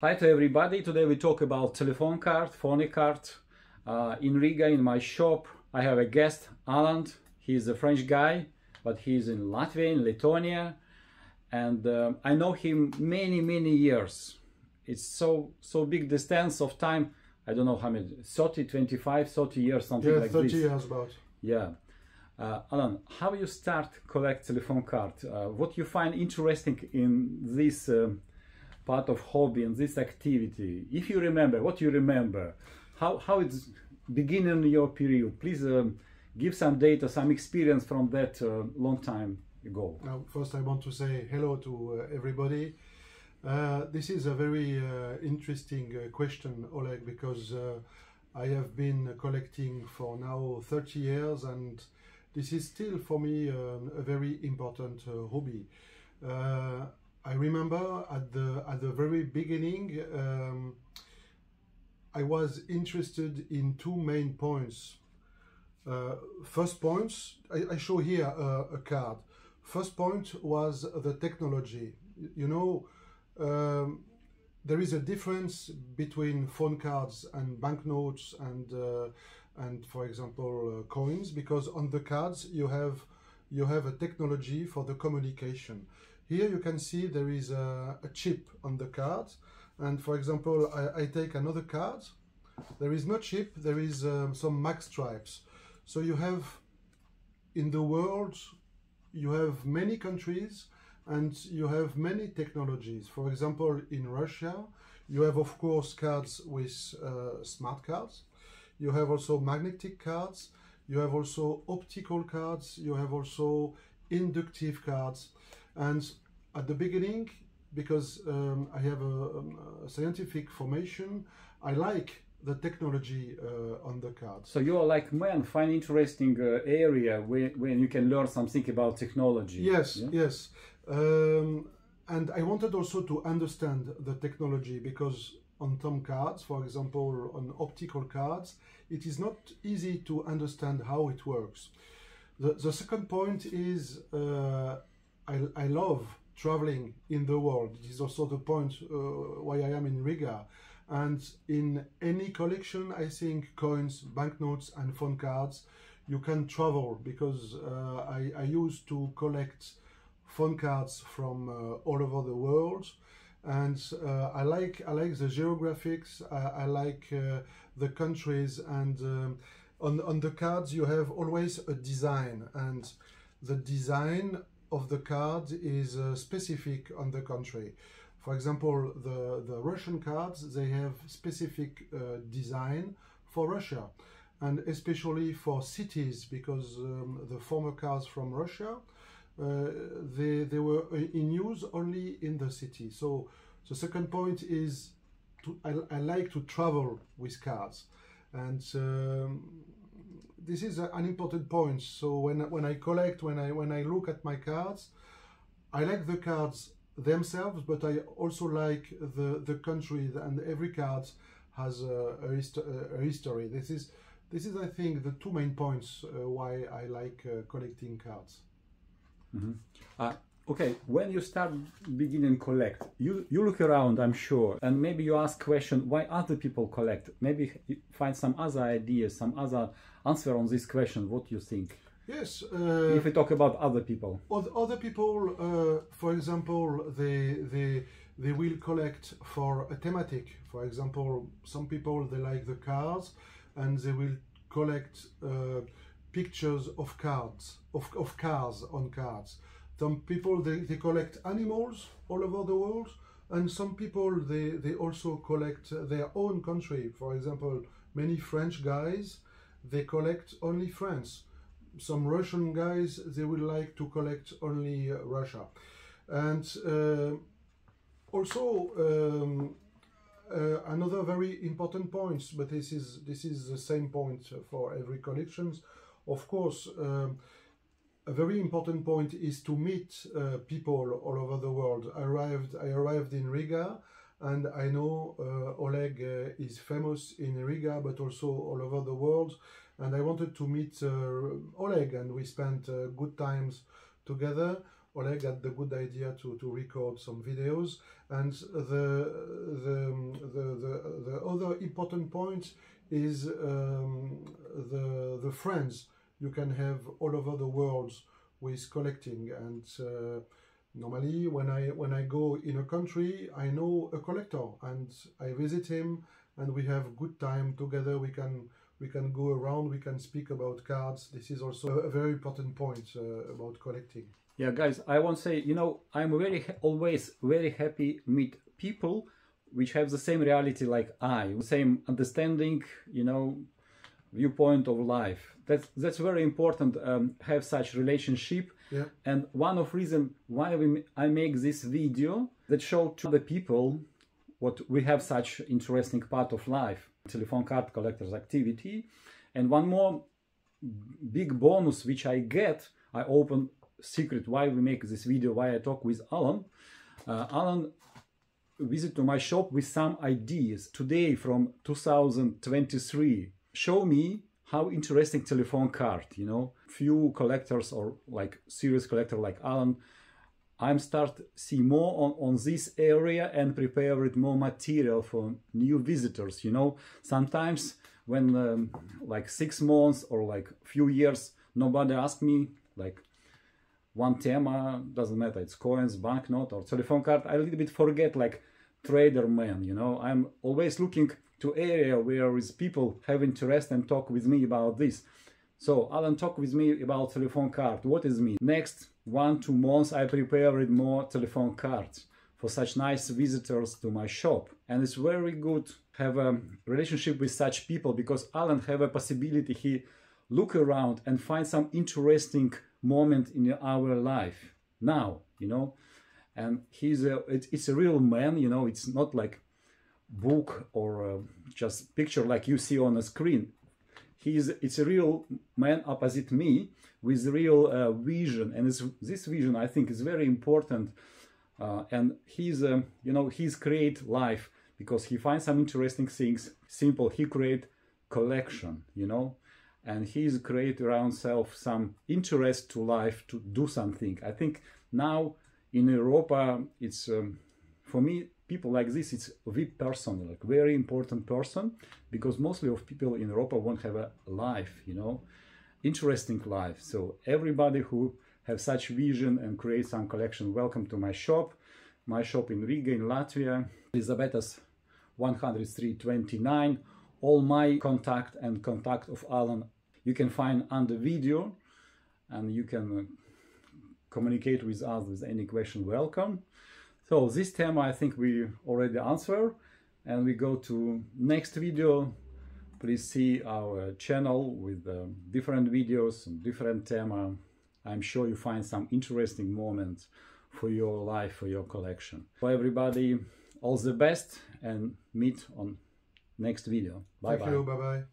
Hi to everybody. Today we talk about telephone card, phone card. In Riga, in my shop, I have a guest, Alain. He's a French guy, but he's in Latvia, in Lithuania. And I know him many years. It's so big distance of time. I don't know how many, 30, 25, 30 years, something like 30 this. 30 years about. Yeah. Alain, how you start collect telephone card? What you find interesting in this part of hobby and this activity? If you remember, what you remember, how it's beginning your period? Please give some data, some experience from that long time ago. Now, first I want to say hello to everybody. This is a very interesting question, Oleg, because I have been collecting for now 30 years, and this is still for me a very important hobby. I remember at the very beginning, I was interested in two main points. First points, I show here a card. First point was the technology. You know, there is a difference between phone cards and banknotes and for example coins, because on the cards you have a technology for the communication. Here you can see there is a chip on the card, and for example I take another card. There is no chip, there is some mag stripes. So you have, in the world, you have many countries and you have many technologies. For example, in Russia, you have of course cards with smart cards. You have also magnetic cards. You have also optical cards. You have also inductive cards. And at the beginning, because I have a scientific formation, I like the technology on the cards. So you are like man, find interesting area when you can learn something about technology. Yes, yeah? yes. And I wanted also to understand the technology, because on some cards, for example, on optical cards, it is not easy to understand how it works. The second point is I love traveling in the world. This is also the point why I am in Riga. And in any collection, I think coins, banknotes and phone cards, you can travel, because I used to collect phone cards from all over the world, and I like the geographics. I like the countries, and on the cards you have always a design, and the design of the card is specific on the country. For example, the Russian cards, they have specific design for Russia, and especially for cities, because the former cards from Russia, they were in use only in the city. So the second point is I like to travel with cards, and this is an important point. So when I collect, when I look at my cards, I like the cards themselves, but I also like the country, and every card has a history. This is I think the two main points why I like collecting cards. Mm-hmm. Okay, when you start beginning collect, you look around, I'm sure, and maybe you ask question why other people collect. Maybe you find some other ideas, some other answer on this question. What do you think? Yes. If we talk about other people. Other people, for example, they will collect for a thematic. For example, some people, they like the cars, and they will collect pictures of cards, of cars on cards. Some people, they collect animals all over the world, and some people, they also collect their own country. For example, many French guys, they collect only France. Some Russian guys, they would like to collect only Russia. And also another very important point, but this is the same point for every collections. Of course, a very important point is to meet people all over the world. I arrived in Riga, and I know Oleg is famous in Riga, but also all over the world. And I wanted to meet Oleg, and we spent good times together. Oleg had the good idea to record some videos. And the other important point is the friends you can have all over the world with collecting. And normally when I go in a country, I know a collector and I visit him and we have good time together. We can go around, we can speak about cards. This is also a very important point about collecting. Yeah, guys, I want to say, you know, I'm always very happy meet people which have the same reality like I, same understanding, you know, viewpoint of life. That's very important. Have such relationship. Yeah. And one of reason why I make this video that show to the people what we have such interesting part of life, telephone card collectors activity. And one more big bonus which I get, I open secret why we make this video, why I talk with Alain. Alain visit to my shop with some ideas today from 2023. Show me how interesting telephone card, you know, few collectors or like serious collector like Alain, I'm start see more on this area and prepare with more material for new visitors, you know. Sometimes when like 6 months or like few years, nobody ask me like one tema, doesn't matter, it's coins, banknote or telephone card, I a little bit forget like trader man, you know. I'm always looking to area where is people have interest and talk with me about this. So Alain talk with me about telephone card. What is me? Next 1-2 months I prepared more telephone cards for such nice visitors to my shop. And it's very good have a relationship with such people because Alain have a possibility, he look around and find some interesting moment in our life now, you know. And it's a real man, you know, it's not like book or just picture like you see on a screen. It's a real man opposite me with real vision, and this vision I think is very important. And he's you know, he's create life because he finds some interesting things. Simple, he create collection, you know, and he's create around self some interest to life to do something. I think now in Europa it's for me people like this, it's a VIP person, like very important person, because mostly of people in Europa won't have a life, you know, interesting life. So everybody who have such vision and create some collection, welcome to my shop in Riga in Latvia, Elizabeth's 10329. All my contact and contact of Alain you can find under video, and you can communicate with us with any question. Welcome. So this tema I think we already answered, and we go to next video. Please see our channel with different videos and different tema. I'm sure you find some interesting moments for your life, for your collection. For everybody, all the best and meet on next video. Bye bye. Thank you. Bye bye.